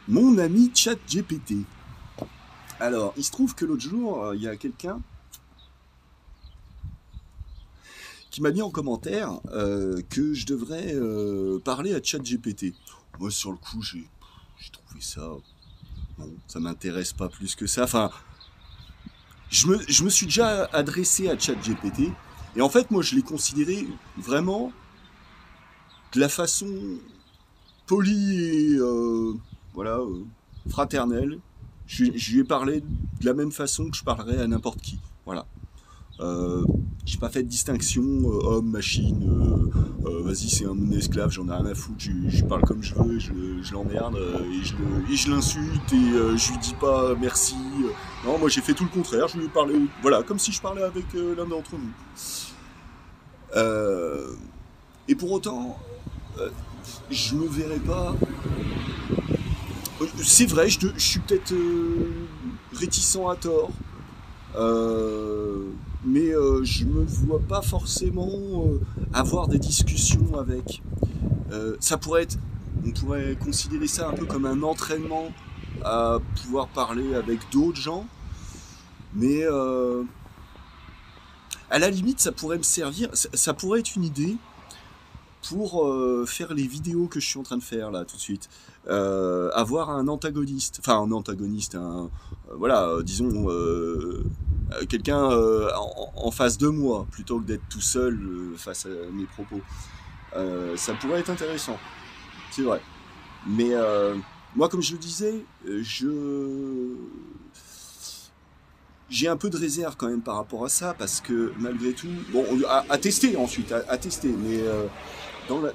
Mon ami ChatGPT. Alors, il se trouve que l'autre jour, il y a quelqu'un qui m'a mis en commentaire que je devrais parler à ChatGPT. Moi, sur le coup, j'ai trouvé ça... Bon, ça m'intéresse pas plus que ça. Enfin, je me suis déjà adressé à ChatGPT. Et en fait, moi, je l'ai considéré vraiment de la façon polie et voilà, fraternelle. Je lui ai parlé de la même façon que je parlerais à n'importe qui. Voilà. Euh, j'ai pas fait de distinction homme, machine. Vas-y, c'est un mon esclave, j'en ai rien à foutre. Je parle comme je veux, je l'emmerde et je l'insulte et je lui dis pas merci. Non, moi j'ai fait tout le contraire. Je lui ai parlé, voilà, comme si je parlais avec l'un d'entre nous. Euh, et pour autant, je me verrais pas. C'est vrai, je suis peut-être réticent à tort. Mais je me vois pas forcément avoir des discussions avec. Ça pourrait être, on pourrait considérer ça un peu comme un entraînement à pouvoir parler avec d'autres gens, mais à la limite, ça pourrait me servir, ça pourrait être une idée pour faire les vidéos que je suis en train de faire là tout de suite. Avoir un antagoniste, enfin un antagoniste, voilà, disons quelqu'un en face de moi plutôt que d'être tout seul face à mes propos. Ça pourrait être intéressant, c'est vrai. Mais moi, comme je le disais, j'ai un peu de réserve quand même par rapport à ça parce que malgré tout, bon, à tester ensuite, à tester, mais dans la,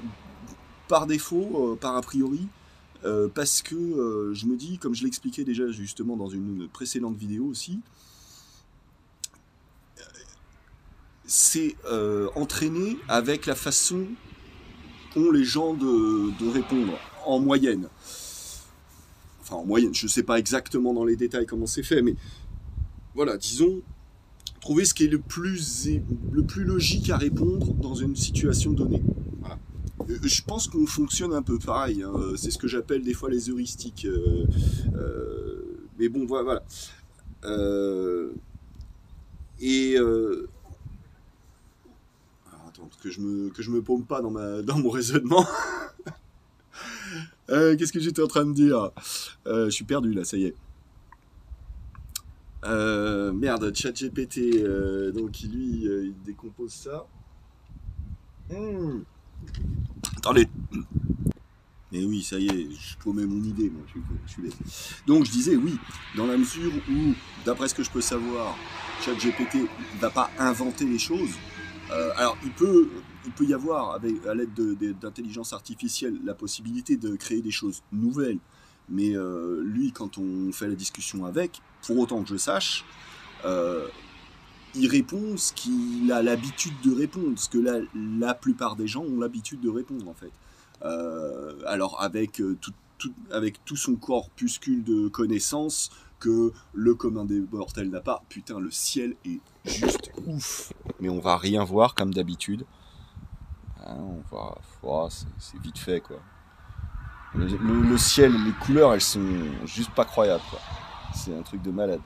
par défaut, par a priori, parce que je me dis, comme je l'expliquais déjà justement dans une précédente vidéo aussi, c'est entraîné avec la façon qu'ont les gens de répondre, en moyenne. Enfin, en moyenne, je ne sais pas exactement dans les détails comment c'est fait, mais voilà, disons, trouver ce qui est le plus logique à répondre dans une situation donnée. Voilà. Je pense qu'on fonctionne un peu pareil, hein. C'est ce que j'appelle des fois les heuristiques. Mais bon, voilà. Euh, et alors, attends, que je me paume pas dans mon raisonnement. Qu'est-ce que j'étais en train de dire? Je suis perdu là, ça y est. Merde, ChatGPT, donc lui, il décompose ça. Hmm. Attendez. Mais oui, ça y est, je paumais mon idée, moi, je suis bête. Donc je disais oui, dans la mesure où, d'après ce que je peux savoir, ChatGPT ne va pas inventer les choses. Alors il peut y avoir, avec, à l'aide d'intelligence artificielle, la possibilité de créer des choses nouvelles. Mais lui, quand on fait la discussion avec, pour autant que je sache, euh, il répond ce qu'il a l'habitude de répondre, ce que la plupart des gens ont l'habitude de répondre en fait. Alors avec tout son corpuscule de connaissances que le commun des mortels n'a pas, putain le ciel est juste ouf. Mais on va rien voir comme d'habitude. Hein, c'est vite fait quoi. Le ciel, les couleurs, elles sont juste pas croyables quoi. C'est un truc de malade.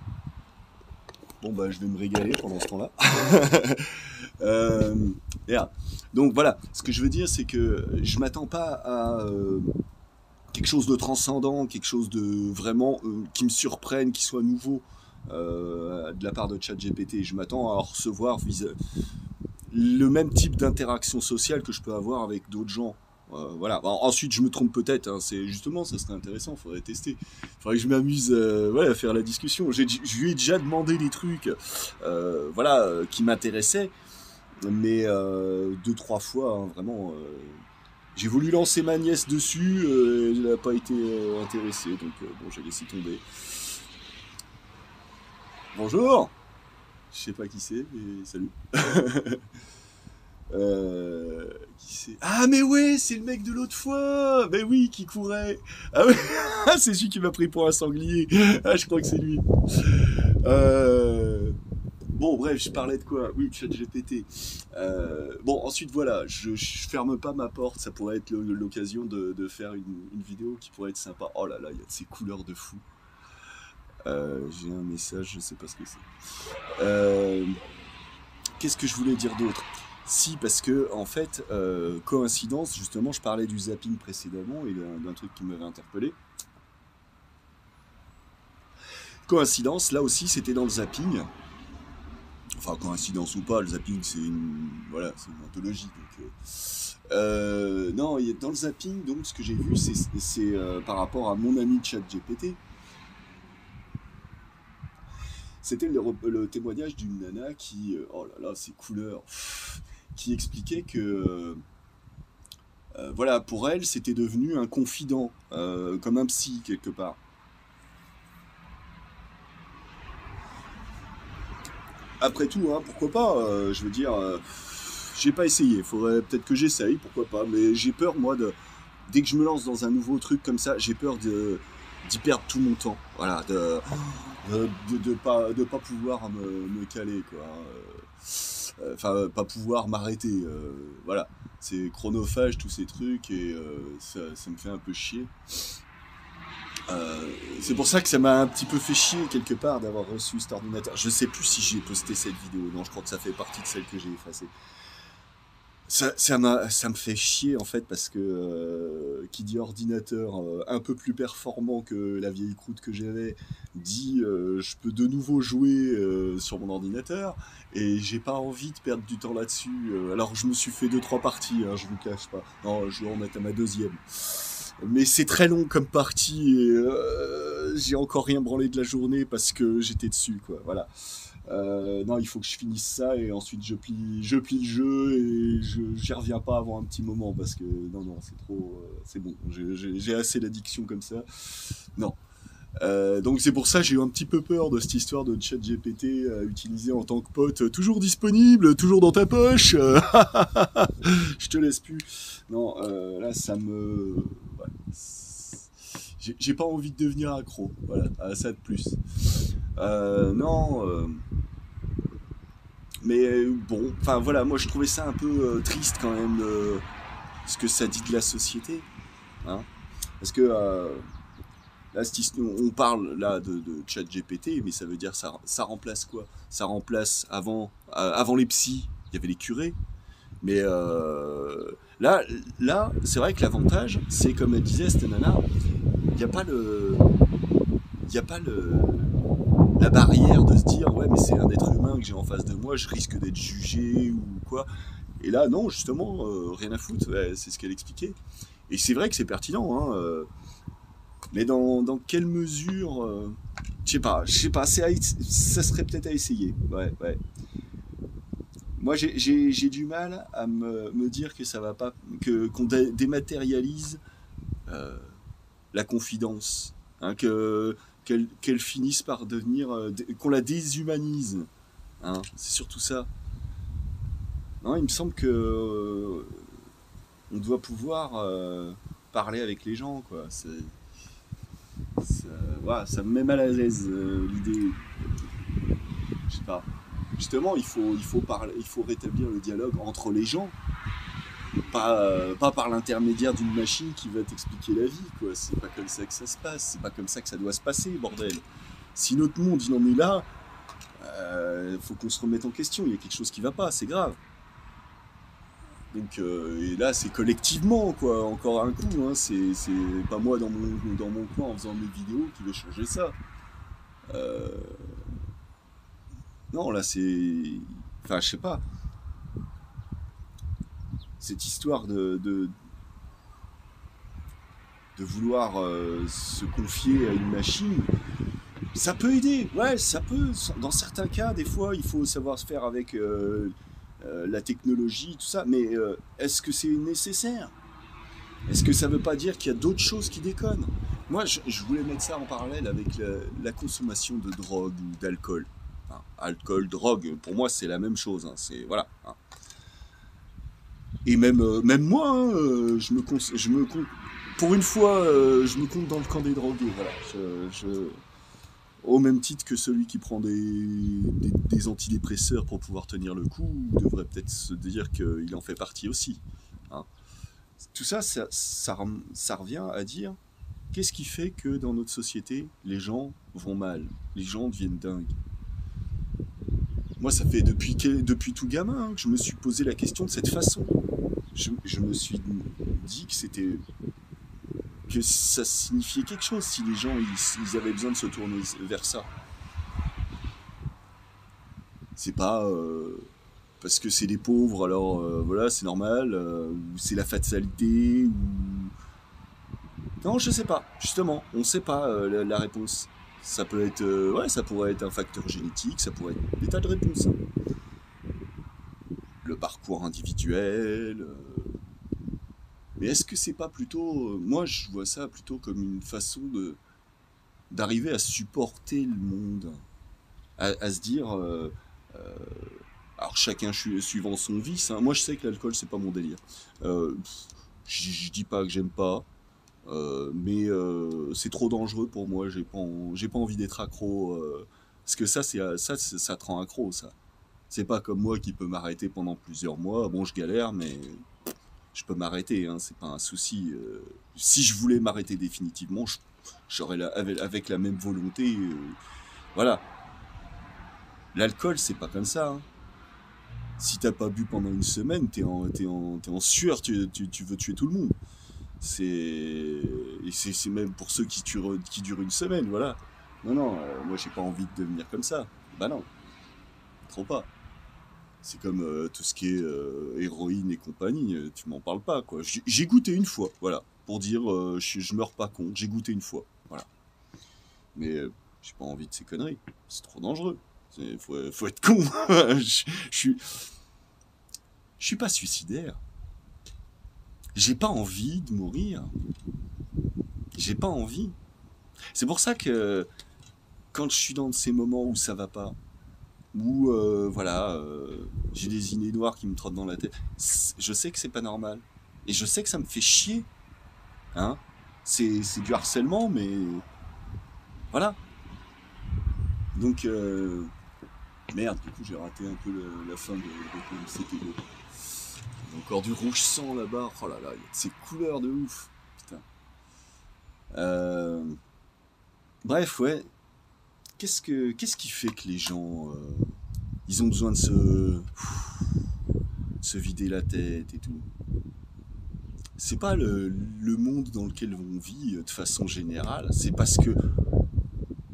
Bon bah je vais me régaler pendant ce temps-là. Yeah. Donc voilà, ce que je veux dire c'est que je m'attends pas à quelque chose de transcendant, quelque chose de vraiment qui me surprenne, qui soit nouveau de la part de ChatGPT. Je m'attends à recevoir le même type d'interaction sociale que je peux avoir avec d'autres gens. Voilà. Bon, ensuite, je me trompe peut-être. Hein. C'est justement, ça serait intéressant. Faudrait tester. Faudrait que je m'amuse, ouais, à faire la discussion. Je lui ai déjà demandé des trucs, voilà, qui m'intéressaient, mais deux, trois fois, hein, vraiment. J'ai voulu lancer ma nièce dessus, elle n'a pas été intéressée, donc bon, j'ai laissé tomber. Bonjour. Je sais pas qui c'est, mais salut. Qui c'est? Ah mais ouais, c'est le mec de l'autre fois. Mais oui, qui courait. Ah ouais, c'est celui qui m'a pris pour un sanglier. Ah, je crois que c'est lui. Euh... Bon, bref, je parlais de quoi? Oui, ChatGPT. Bon, ensuite, voilà, je ferme pas ma porte. Ça pourrait être l'occasion de faire une vidéo qui pourrait être sympa. Oh là là, il y a de ces couleurs de fou. J'ai un message, je sais pas ce que c'est. Qu'est-ce que je voulais dire d'autre? Si, parce que, en fait, coïncidence, justement, je parlais du zapping précédemment et d'un truc qui m'avait interpellé. Coïncidence, là aussi, c'était dans le zapping. Enfin, coïncidence ou pas, le zapping, c'est une, voilà, c'est une anthologie. Donc, non, dans le zapping, donc, ce que j'ai vu, c'est par rapport à mon ami ChatGPT. C'était le témoignage d'une nana qui, oh là là, ces couleurs, qui expliquait que, voilà, pour elle, c'était devenu un confident, comme un psy quelque part. Après tout, hein, pourquoi pas, je veux dire, j'ai pas essayé, faudrait peut-être que j'essaye, pourquoi pas, mais j'ai peur, moi, dès que je me lance dans un nouveau truc comme ça, j'ai peur d'y perdre tout mon temps, voilà, de pas pouvoir me caler, quoi. Enfin, pas pouvoir m'arrêter, voilà. C'est chronophage, tous ces trucs, et ça me fait un peu chier. C'est pour ça que ça m'a un petit peu fait chier quelque part d'avoir reçu cet ordinateur. Je sais plus si j'ai posté cette vidéo. Non, je crois que ça fait partie de celle que j'ai effacée. Ça me fait chier en fait parce que qui dit ordinateur un peu plus performant que la vieille croûte que j'avais dit je peux de nouveau jouer sur mon ordinateur et j'ai pas envie de perdre du temps là-dessus. Alors je me suis fait 2 3 parties, hein, je vous cache pas. Non, je vais en mettre à ma deuxième. Mais c'est très long comme partie et j'ai encore rien branlé de la journée parce que j'étais dessus, quoi. Voilà. Non, il faut que je finisse ça et ensuite je plie le jeu et j'y reviens pas avant un petit moment parce que non, non, c'est trop. C'est bon, j'ai assez d'addiction comme ça. Non. Donc c'est pour ça que j'ai eu un petit peu peur de cette histoire de ChatGPT utilisé en tant que pote, toujours disponible, toujours dans ta poche. Je te laisse plus. Non, là ça me. Ouais, j'ai pas envie de devenir accro, voilà, à ça de plus. Non, mais bon, enfin voilà, moi je trouvais ça un peu triste quand même, ce que ça dit de la société, hein, parce que là, on parle là de chat GPT, mais ça veut dire ça remplace quoi? Ça remplace avant les psys, il y avait les curés, mais là, c'est vrai que l'avantage, c'est comme elle disait, cette nana, il n'y a pas il y a pas la barrière de se dire ouais mais c'est un être humain que j'ai en face de moi, je risque d'être jugé ou quoi. Et là non justement rien à foutre, ouais, c'est ce qu'elle expliquait. Et c'est vrai que c'est pertinent, hein, mais dans quelle mesure, je sais pas, ça serait peut-être à essayer. Ouais, ouais. Moi j'ai du mal à me dire que ça va pas, qu'on dématérialise euh, la confidence, hein, qu'elle finisse par devenir, qu'on la déshumanise, hein, c'est surtout ça. Non, il me semble que on doit pouvoir parler avec les gens, quoi. Ça, voilà, ça me met mal à l'aise l'idée. Je sais pas. Justement, il faut rétablir le dialogue entre les gens, pas par l'intermédiaire d'une machine qui va t'expliquer la vie, quoi. C'est pas comme ça que ça se passe, c'est pas comme ça que ça doit se passer, bordel. Si notre monde il en est là, faut qu'on se remette en question, il y a quelque chose qui va pas, c'est grave. Donc, et là, c'est collectivement, quoi, encore un coup, hein, c'est pas moi dans mon coin en faisant mes vidéos qui vais changer ça. Euh, non, là, c'est. Enfin, je sais pas, cette histoire de vouloir se confier à une machine, ça peut aider, ouais, ça peut. Dans certains cas, des fois, il faut savoir se faire avec la technologie, tout ça, mais est-ce que c'est nécessaire? Est-ce que ça veut pas dire qu'il y a d'autres choses qui déconnent? Moi, je voulais mettre ça en parallèle avec la consommation de drogue ou d'alcool. Hein, alcool, drogue, pour moi, c'est la même chose. Hein, c'est voilà. Hein. Et même moi, hein, je me compte, pour une fois, je me compte dans le camp des drogués. Voilà. Au même titre que celui qui prend des antidépresseurs pour pouvoir tenir le coup, devrait peut-être se dire qu'il en fait partie aussi. Hein. Tout ça, ça revient à dire qu'est-ce qui fait que dans notre société, les gens vont mal, les gens deviennent dingues. Moi, ça fait depuis tout gamin que je me suis posé la question de cette façon. Je me suis dit que ça signifiait quelque chose si les gens ils avaient besoin de se tourner vers ça. C'est pas parce que c'est des pauvres, alors voilà, c'est normal, ou c'est la fatalité, ou... Non, je sais pas, justement, on sait pas la réponse. Ça peut être, ouais, ça pourrait être un facteur génétique, ça pourrait être des tas de réponses. Hein. Le parcours individuel. Mais est-ce que c'est pas plutôt, moi je vois ça plutôt comme une façon d'arriver à supporter le monde, à se dire, alors chacun suivant son vice. Hein. Moi je sais que l'alcool c'est pas mon délire. Je dis pas que j'aime pas. Mais c'est trop dangereux pour moi, j'ai pas envie d'être accro. Parce que ça te rend accro, ça. C'est pas comme moi qui peut m'arrêter pendant plusieurs mois. Bon, je galère, mais je peux m'arrêter, hein, c'est pas un souci. Si je voulais m'arrêter définitivement, j'aurais avec la même volonté. Voilà. L'alcool, c'est pas comme ça. Hein. Si t'as pas bu pendant une semaine, t'es en sueur, tu veux tuer tout le monde. C'est même pour ceux qui durent une semaine, voilà. Non, non, moi j'ai pas envie de devenir comme ça. Bah non, trop pas. C'est comme tout ce qui est héroïne et compagnie, tu m'en parles pas, quoi. J'ai goûté une fois, voilà. Pour dire, je meurs pas con, j'ai goûté une fois, voilà. Mais j'ai pas envie de ces conneries, c'est trop dangereux. Faut être con. Je suis pas suicidaire. J'ai pas envie de mourir. J'ai pas envie. C'est pour ça que quand je suis dans ces moments où ça va pas, où voilà, j'ai des idées noires qui me trottent dans la tête, je sais que c'est pas normal. Et je sais que ça me fait chier. Hein. C'est du harcèlement, mais voilà. Donc, merde, du coup j'ai raté un peu la fin de CP2. Encore du rouge sang là-bas. Oh là là, il y a de ces couleurs de ouf. Putain. Bref, ouais. Qu'est-ce qui fait que les gens, ils ont besoin de se vider la tête et tout. C'est pas le monde dans lequel on vit de façon générale. C'est parce que,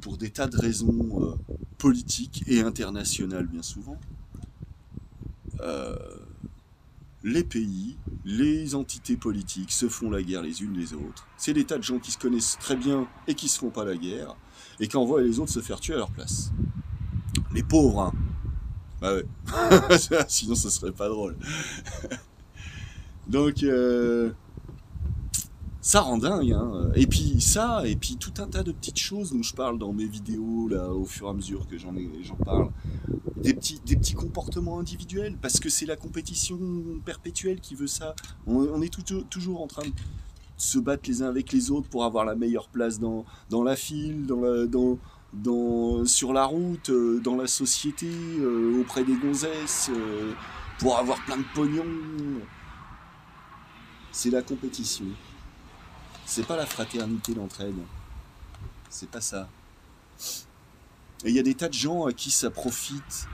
pour des tas de raisons politiques et internationales bien souvent, les pays, les entités politiques se font la guerre les unes les autres. C'est des tas de gens qui se connaissent très bien et qui se font pas la guerre, et qui envoient les autres se faire tuer à leur place. Les pauvres, hein. Bah ouais. Sinon ce serait pas drôle. Donc, ça rend dingue, hein. Et puis ça, et puis tout un tas de petites choses dont je parle dans mes vidéos, là, au fur et à mesure que j'en parle. Des petits comportements individuels, parce que c'est la compétition perpétuelle qui veut ça. On est toujours en train de se battre les uns avec les autres pour avoir la meilleure place dans la file, sur la route, dans la société, auprès des gonzesses, pour avoir plein de pognon. C'est la compétition. C'est pas la fraternité d'entraide. C'est pas ça. Et il y a des tas de gens à qui ça profite,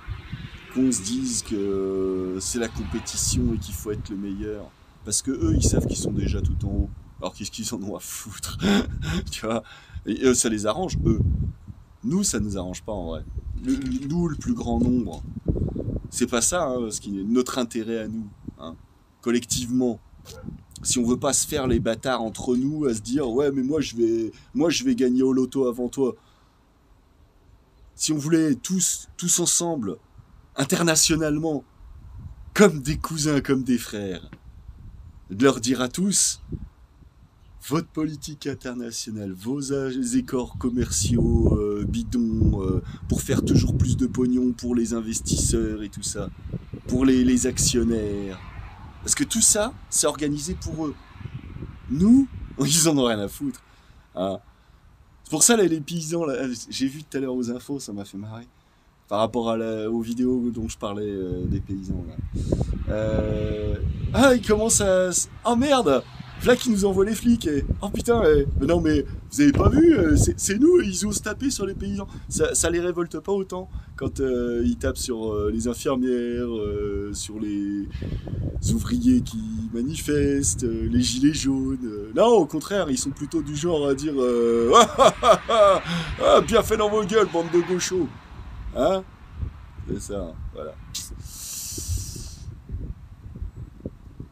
qu'on se dise que c'est la compétition et qu'il faut être le meilleur. Parce que eux, ils savent qu'ils sont déjà tout en haut. Alors qu'est-ce qu'ils en ont à foutre? Tu vois? Et eux, ça les arrange, eux. Nous, ça nous arrange pas en vrai. Nous, le plus grand nombre. C'est pas ça, hein, ce qui est notre intérêt à nous. Hein. Collectivement. Si on veut pas se faire les bâtards entre nous, à se dire ouais mais moi je vais gagner au loto avant toi. Si on voulait tous ensemble, internationalement, comme des cousins, comme des frères, de leur dire à tous, votre politique internationale, vos accords commerciaux bidons, pour faire toujours plus de pognon pour les investisseurs et tout ça, pour les actionnaires. Parce que tout ça, c'est organisé pour eux. Nous, ils en ont rien à foutre. Hein. Pour ça, là, les paysans, là, j'ai vu tout à l'heure aux infos, ça m'a fait marrer. Par rapport aux vidéos dont je parlais des paysans, là. Ah, ils commencent à... Oh merde! Voilà qui nous envoie les flics. Oh putain, mais non, mais vous avez pas vu, c'est nous, ils osent taper sur les paysans. Ça les révolte pas autant quand ils tapent sur les infirmières, sur les ouvriers qui manifestent, les gilets jaunes. Non, au contraire, ils sont plutôt du genre à dire ah, bien fait dans vos gueules, bande de gauchos. Hein? C'est ça, voilà.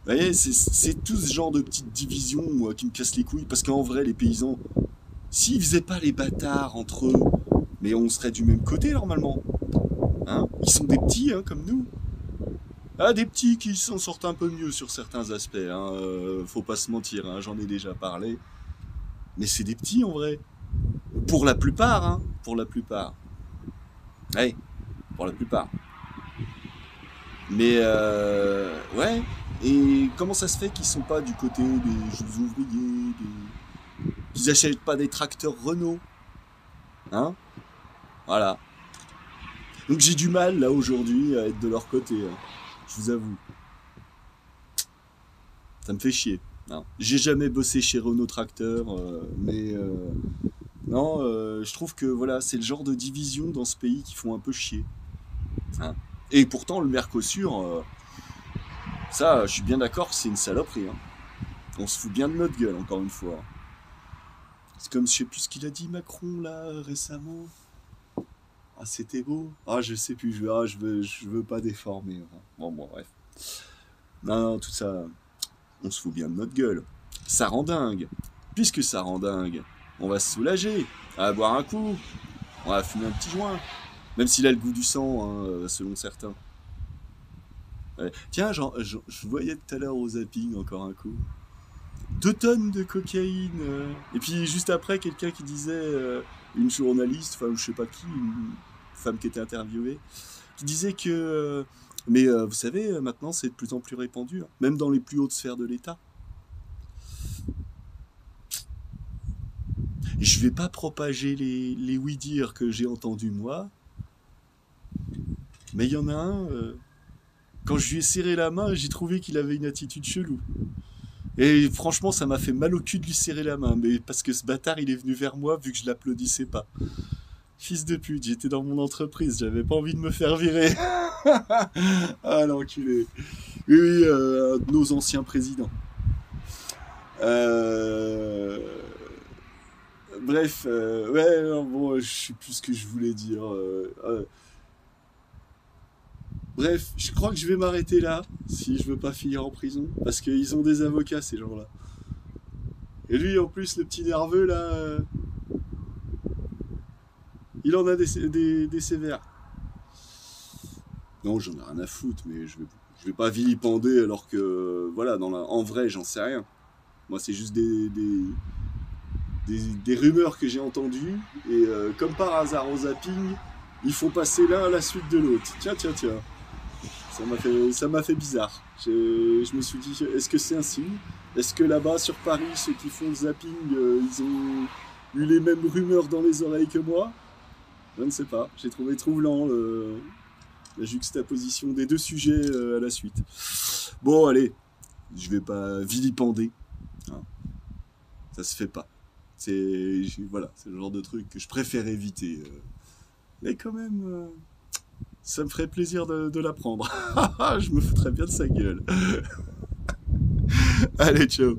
Vous voyez, c'est tout ce genre de petites divisions, moi, qui me cassent les couilles. Parce qu'en vrai, les paysans, s'ils faisaient pas les bâtards entre eux, mais on serait du même côté, normalement. Hein? Ils sont des petits, hein, comme nous. Ah, des petits qui s'en sortent un peu mieux sur certains aspects. Hein. Faut pas se mentir, hein, j'en ai déjà parlé. Mais c'est des petits, en vrai. Pour la plupart, hein. Pour la plupart. Ouais, pour la plupart. Mais, ouais. Et comment ça se fait qu'ils sont pas du côté des ouvriers, qu'ils achètent pas des tracteurs Renault? Hein? Voilà. Donc j'ai du mal, là, aujourd'hui, à être de leur côté. Hein. Je vous avoue. Ça me fait chier. Hein. J'ai jamais bossé chez Renault Tracteur, mais... non, je trouve que, voilà, c'est le genre de division dans ce pays qui font un peu chier. Hein. Et pourtant, le Mercosur... ça, je suis bien d'accord que c'est une saloperie. Hein. On se fout bien de notre gueule, encore une fois. C'est comme, je sais plus ce qu'il a dit Macron, là, récemment. Ah, c'était beau. Ah, je sais plus, je veux pas déformer. Hein. Bon, bref. Non, tout ça, on se fout bien de notre gueule. Ça rend dingue. Puisque ça rend dingue, on va se soulager. On va boire un coup. On va fumer un petit joint. Même s'il a le goût du sang, hein, selon certains. Ouais. Tiens, je voyais tout à l'heure au zapping encore un coup. 2 tonnes de cocaïne. Et puis juste après, quelqu'un qui disait, une journaliste, enfin je sais pas qui, une femme qui était interviewée, qui disait que, mais vous savez, maintenant c'est de plus en plus répandu, hein, même dans les plus hautes sphères de l'État. Et je vais pas propager les oui-dire que j'ai entendus moi, mais il y en a un, quand je lui ai serré la main, j'ai trouvé qu'il avait une attitude chelou. Et franchement, ça m'a fait mal au cul de lui serrer la main, mais parce que ce bâtard, il est venu vers moi vu que je l'applaudissais pas. Fils de pute, j'étais dans mon entreprise, j'avais pas envie de me faire virer. Ah l'enculé. Oui, oui, nos anciens présidents. Euh... Bref, ouais, non, bon, je sais plus ce que je voulais dire. Bref, je crois que je vais m'arrêter là, si je veux pas finir en prison, parce qu'ils ont des avocats, ces gens-là. Et lui, en plus, le petit nerveux, là, il en a des sévères. Non, j'en ai rien à foutre, mais je vais pas vilipender alors que, voilà, en vrai, j'en sais rien. Moi, c'est juste des rumeurs que j'ai entendues, et comme par hasard au zapping, ils font passer l'un à la suite de l'autre. Tiens, tiens, tiens. Ça m'a fait bizarre. Je me suis dit, est-ce que c'est un signe? Est-ce que là-bas, sur Paris, ceux qui font le zapping, ils ont eu les mêmes rumeurs dans les oreilles que moi? Je ne sais pas. J'ai trouvé troublant la juxtaposition des deux sujets à la suite. Bon, allez, je vais pas vilipender. Hein. Ça se fait pas. Voilà, c'est le genre de truc que je préfère éviter. Mais quand même... ça me ferait plaisir de l'apprendre. Je me foutrais bien de sa gueule. Allez, ciao.